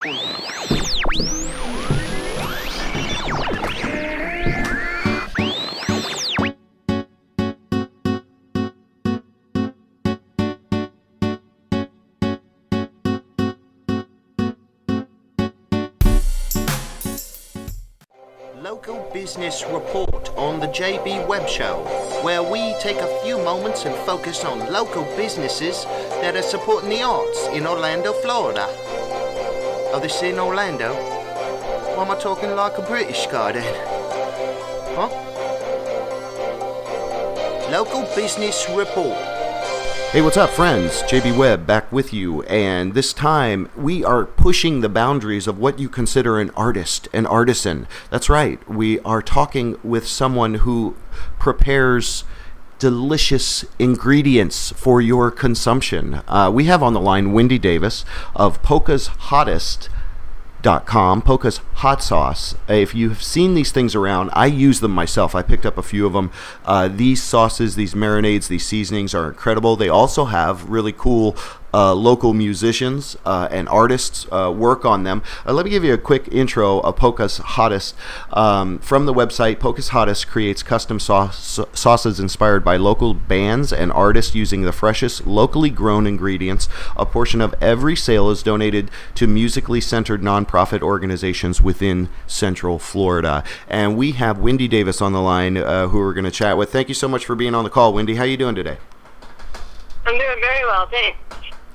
Local Business Report on the JB Web Show, where we take a few moments and focus on local businesses that are supporting the arts in Orlando, Florida. Oh, this in Orlando? Why am I talking like a British guy then? Huh? Local Business Report. Hey, what's up, friends? JB Webb back with you, and this time we are pushing the boundaries of what you consider an artist, an artisan. That's right, we are talking with someone who prepares delicious ingredients for your consumption. We have on the line Wendy Davis of Polka's Hottest. Polka's Hot Sauce. If you've seen these things around, I use them myself. I picked up a few of them. These sauces, these marinades, these seasonings are incredible. They also have really cool local musicians and artists work on them. Let me give you a quick intro of Polka's Hottest. From the website, Polka's Hottest creates custom sauces inspired by local bands and artists using the freshest, locally grown ingredients. A portion of every sale is donated to musically centered nonprofit organizations within Central Florida. And we have Wendy Davis on the line who we're going to chat with. Thank you so much for being on the call, Wendy. How are you doing today? I'm doing very well, thanks.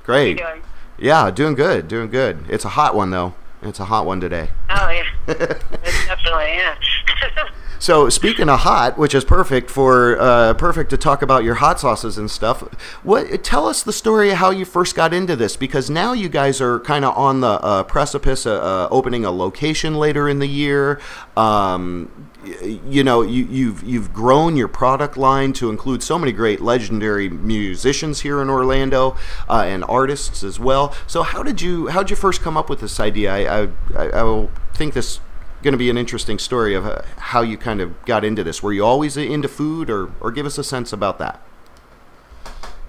Great. How you doing? Yeah, doing good. It's a hot one, though. It's a hot one today. Oh, yeah. It's definitely, yeah. So, speaking of hot, which is perfect to talk about your hot sauces and stuff, tell us the story of how you first got into this, because now you guys are kind of on the precipice of opening a location later in the year. You've grown your product line to include so many great legendary musicians here in Orlando and artists as well. So how'd you first come up with this idea? I will think this going to be an interesting story of how you kind of got into this. Were you always into food, or give us a sense about that?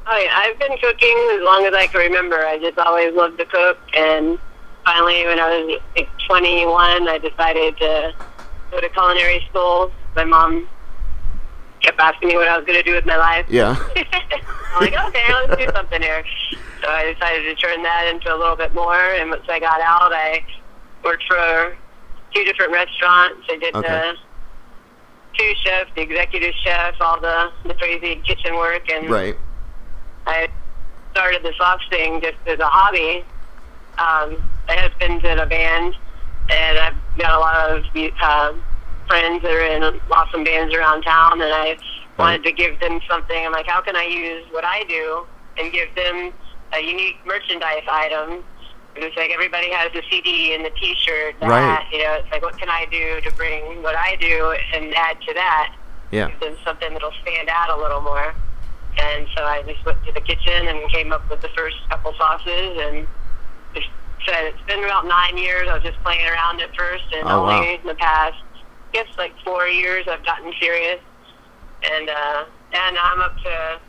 Oh, yeah. I've been cooking as long as I can remember. I just always loved to cook, and finally when I was like 21, I decided to go to culinary school. My mom kept asking me what I was going to do with my life. Yeah. I'm like, okay, let's do something here. So I decided to turn that into a little bit more, and once I got out, I worked for 2 different restaurants. I did the sous chef, the executive chef, all the crazy kitchen work, and right. I started the sauce thing just as a hobby. My husband's in a band, and I've got a lot of friends that are in awesome bands around town, and I wanted to give them something. I'm like, how can I use what I do and give them a unique merchandise item? It's like everybody has the CD and the T-shirt, the hat, it's like, what can I do to bring what I do and add to that? Yeah. Give them something that'll stand out a little more. And so I just went to the kitchen and came up with the first couple sauces, and just said it's been about 9 years. I was just playing around at first, and only in the past, I guess, like 4 years I've gotten serious. And now I'm up to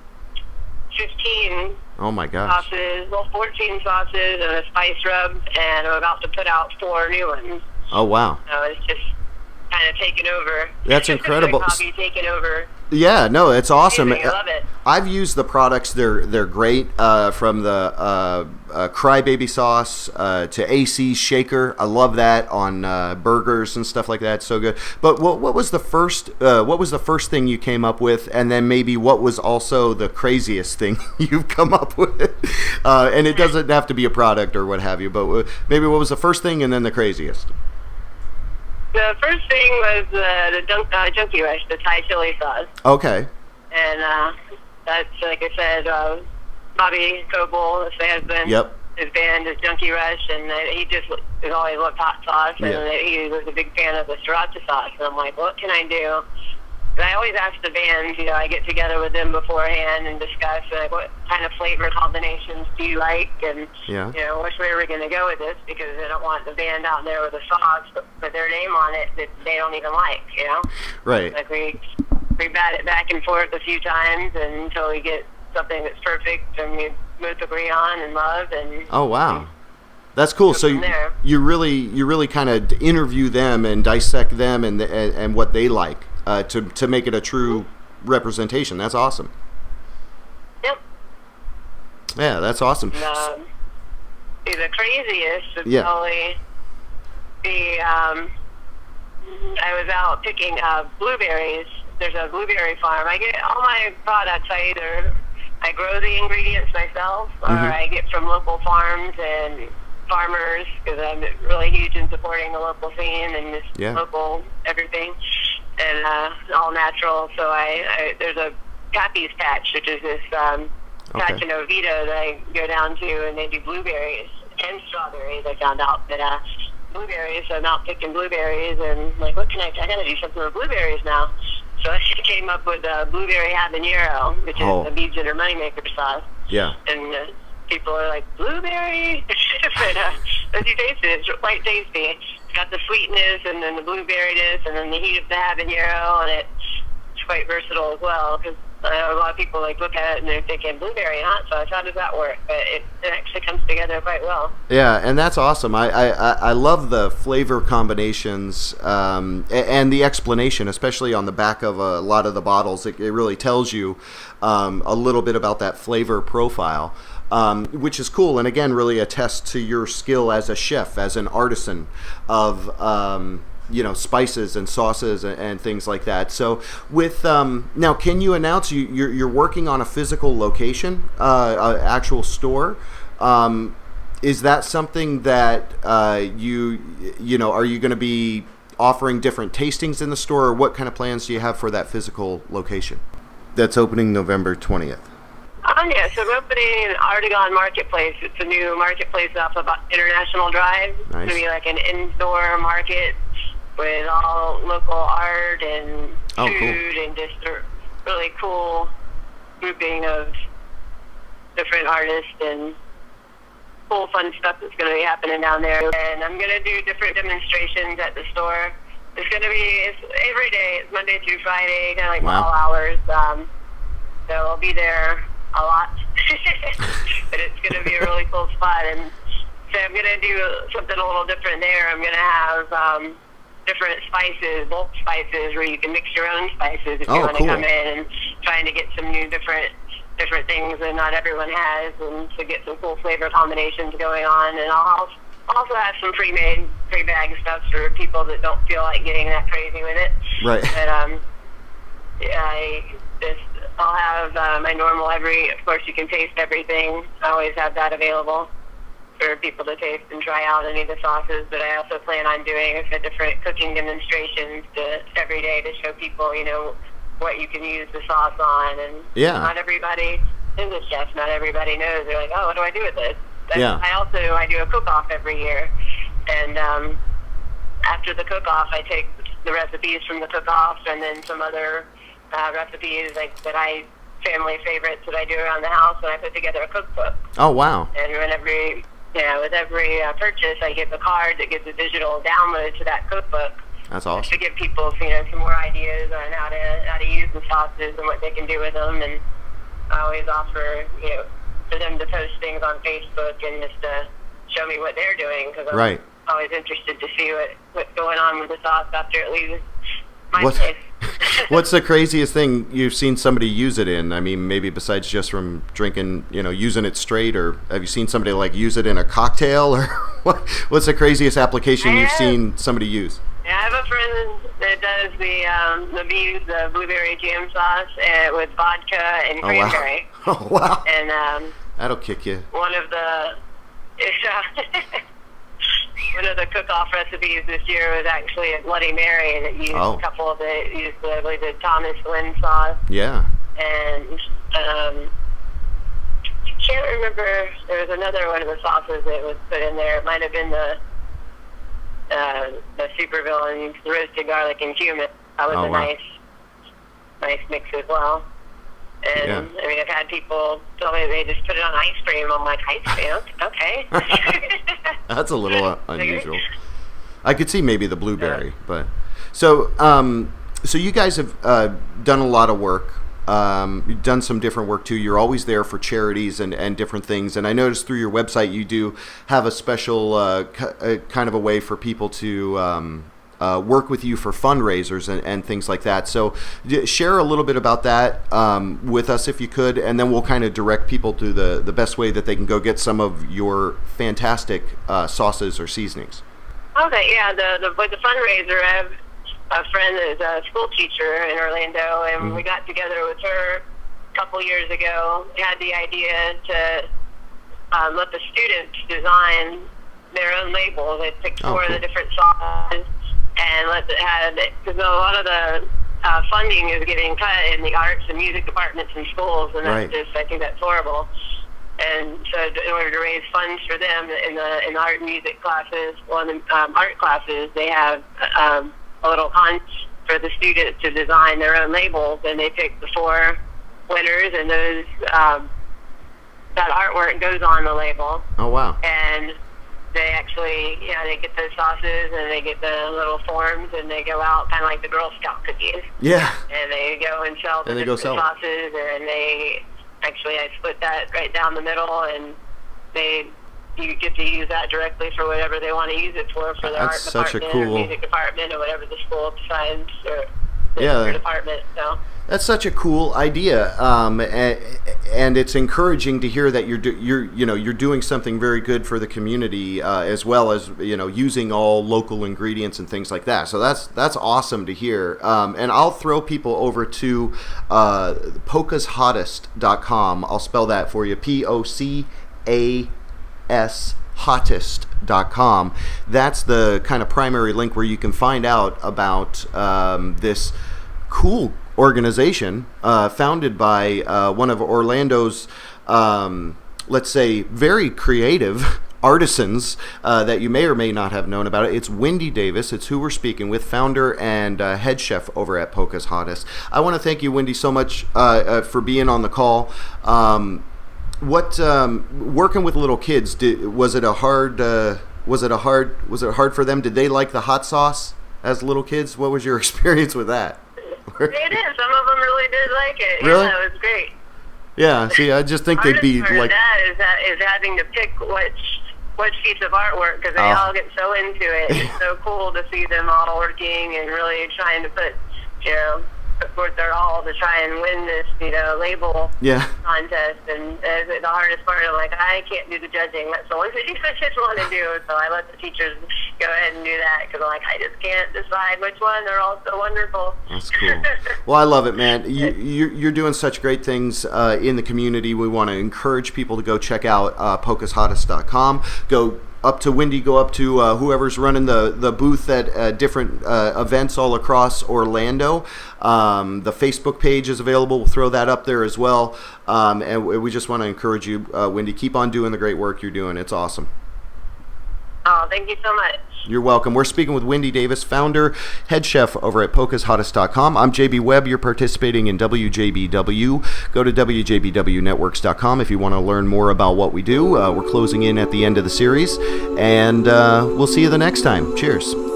15 Oh my gosh. sauces, 14 sauces and a spice rub, and I'm about to put out 4 new ones. Oh wow. So it's just kind of taken over. That's incredible. Like hobby taken over. Yeah, no, it's awesome. I love it. I've used the products. They're great. From the Crybaby sauce to AC shaker. I love that on burgers and stuff like that. So good. But what was the first thing you came up with, and then maybe what was also the craziest thing you've come up with? And it doesn't have to be a product or what have you, but maybe what was the first thing and then the craziest? The first thing was the Junkie Rush, the Thai chili sauce. Okay. And that's, like I said, Bobby Coble, his husband. Yep. His band is Junkie Rush, and he just has always loved hot sauce, and he was a big fan of the sriracha sauce. And I'm like, what can I do? And I always ask the bands, I get together with them beforehand and discuss, like, what kind of flavor combinations do you like? And, which way are we going to go with this? Because I don't want the band out there with a sauce, but their name on it that they don't even like, Right. Like, we bat it back and forth a few times until we get something that's perfect and we both agree on and love. And oh, wow. That's cool. go So from there. you really kind of interview them and dissect them and what they like to make it a true representation. That's awesome. Yep. Yeah, that's awesome. And, the craziest would Yeah. probably be I was out picking blueberries. There's a blueberry farm. I get all my products. I grow the ingredients myself, or I get from local farms and farmers, because I'm really huge in supporting the local scene and this local everything, and all natural. So there's a Cappy's Patch, which is this patch in Oviedo that I go down to, and they do blueberries and strawberries. I found out that blueberries, so I'm out picking blueberries, and I'm like, what can I gotta do something with blueberries now. So I came up with blueberry habanero, which is the Beads That Are Moneymaker sauce. Yeah. And people are like, blueberry? But as you taste it, it's quite tasty. It's got the sweetness, and then the blueberryness, and then the heat of the habanero, and it's quite versatile as well, because a lot of people look at it and they're thinking blueberry and hot sauce. How does that work? But it actually comes together quite well. Yeah, and that's awesome. I love the flavor combinations and the explanation, especially on the back of a lot of the bottles. It really tells you a little bit about that flavor profile, which is cool. And again, really attests to your skill as a chef, as an artisan of spices and sauces and things like that. So with now, can you announce you're working on a physical location, actual store? Is that something that are you going to be offering different tastings in the store, or what kind of plans do you have for that physical location that's opening November 20th? Yeah, so we're opening an Artagon Marketplace. It's a new marketplace off of International Drive. It's going to be like an indoor market with all local art and food, and just a really cool grouping of different artists and cool, fun stuff that's going to be happening down there. And I'm going to do different demonstrations at the store. It's every day. It's Monday through Friday, kind of like all hours. So I'll be there a lot. But it's going to be a really cool spot. And so I'm going to do something a little different there. I'm going to have different spices, bulk spices, where you can mix your own spices if you want to come in, and trying to get some new different things that not everyone has, and to get some cool flavor combinations going on. And I'll also have some pre-made, pre-bag stuff for people that don't feel like getting that crazy with it. Right. But I'll have my normal of course you can taste everything. I always have that available for people to taste and try out any of the sauces, but I also plan on doing different cooking demonstrations every day to show people, what you can use the sauce on. And not everybody is a chef. Not everybody knows. They're like, oh, what do I do with this? I do a cook-off every year, and after the cook-off, I take the recipes from the cook-off and then some other recipes family favorites that I do around the house, and I put together a cookbook. Oh, wow. And with every purchase, I give a card that gives a digital download to that cookbook. That's awesome. To give people, some more ideas on how to use the sauces and what they can do with them. And I always offer, for them to post things on Facebook and just to show me what they're doing, because I'm always interested to see what's going on with the sauce after it leaves my place. What's the craziest thing you've seen somebody use it in? I mean, maybe besides just from drinking, using it straight, or have you seen somebody use it in a cocktail, or what's the craziest application you've seen somebody use? Yeah, I have a friend that does the blueberry jam sauce with vodka and cranberry. Wow. Oh, wow. And that'll kick you. One of the cook-off recipes this year was actually a Bloody Mary that used a couple of the Thomas Lynn sauce. Yeah. And I can't remember. There was another one of the sauces that was put in there. It might have been the super villain roasted garlic and cumin. That was nice mix as well. And I mean, I've had people tell me they just put it on ice cream. I'm like, ice cream? Okay. That's a little unusual. I could see maybe the blueberry, but so you guys have done a lot of work You've done some different work too. You're always there for charities and different things. And I noticed through your website you do have a special kind of a way for people to work with you for fundraisers and things like that. So share a little bit about that with us if you could, and then we'll kind of direct people to the best way that they can go get some of your fantastic sauces or seasonings. Okay, yeah, with the fundraiser, I have a friend that is a school teacher in Orlando, and we got together with her a couple years ago. We had the idea to let the students design their own label. They picked four of the different sauces, and because a lot of the funding is getting cut in the arts and music departments in schools, and I think that's horrible. And so in order to raise funds for them in the art and music classes, in the art classes, they have a little hunt for the students to design their own labels, and they pick the four winners, and those that artwork goes on the label. Oh, wow. And they actually, they get the sauces and they get the little forms, and they go out kind of like the Girl Scout cookies. Yeah. And they go and sell the different sauces, and I split that right down the middle, and you get to use that directly for whatever they want to use it for their art department or music department or whatever the school decides, or the department. So. That's such a cool idea, and it's encouraging to hear that you're doing something very good for the community, as well as using all local ingredients and things like that. So that's awesome to hear. And I'll throw people over to pocashottest.com. I'll spell that for you: POCAS hottest.com. That's the kind of primary link where you can find out about this cool organization founded by one of Orlando's, let's say, very creative artisans that you may or may not have known about it. It's Wendy Davis. It's who we're speaking with, founder and head chef over at Pocas Hottest. I want to thank you, Wendy, so much for being on the call. Working with little kids, was it hard for them? Did they like the hot sauce as little kids? What was your experience with that? They did. Some of them really did like it. Really? Yeah, it was great. Yeah. See, I just think they'd be like. That is having to pick which piece of artwork, because they all get so into it. It's so cool to see them all working and really trying to put forth their all to try and win this label contest. And the hardest part, I'm like, I can't do the judging. That's the one thing I just want to do. So I let the teachers go ahead and do that, because I'm like, I just can't decide which one. They're all so wonderful. That's cool. Well, I love it, man. You're doing such great things in the community. We want to encourage people to go check out pocashottest.com. Go up to Wendy, go up to whoever's running the booth at different events all across Orlando. The Facebook page is available. We'll throw that up there as well. And we just want to encourage you, Wendy, keep on doing the great work you're doing. It's awesome. Oh, thank you so much. You're welcome. We're speaking with Wendy Davis, founder, head chef over at pocashottest.com. I'm JB Webb. You're participating in WJBW. Go to WJBWnetworks.com if you want to learn more about what we do. We're closing in at the end of the series, and we'll see you the next time. Cheers.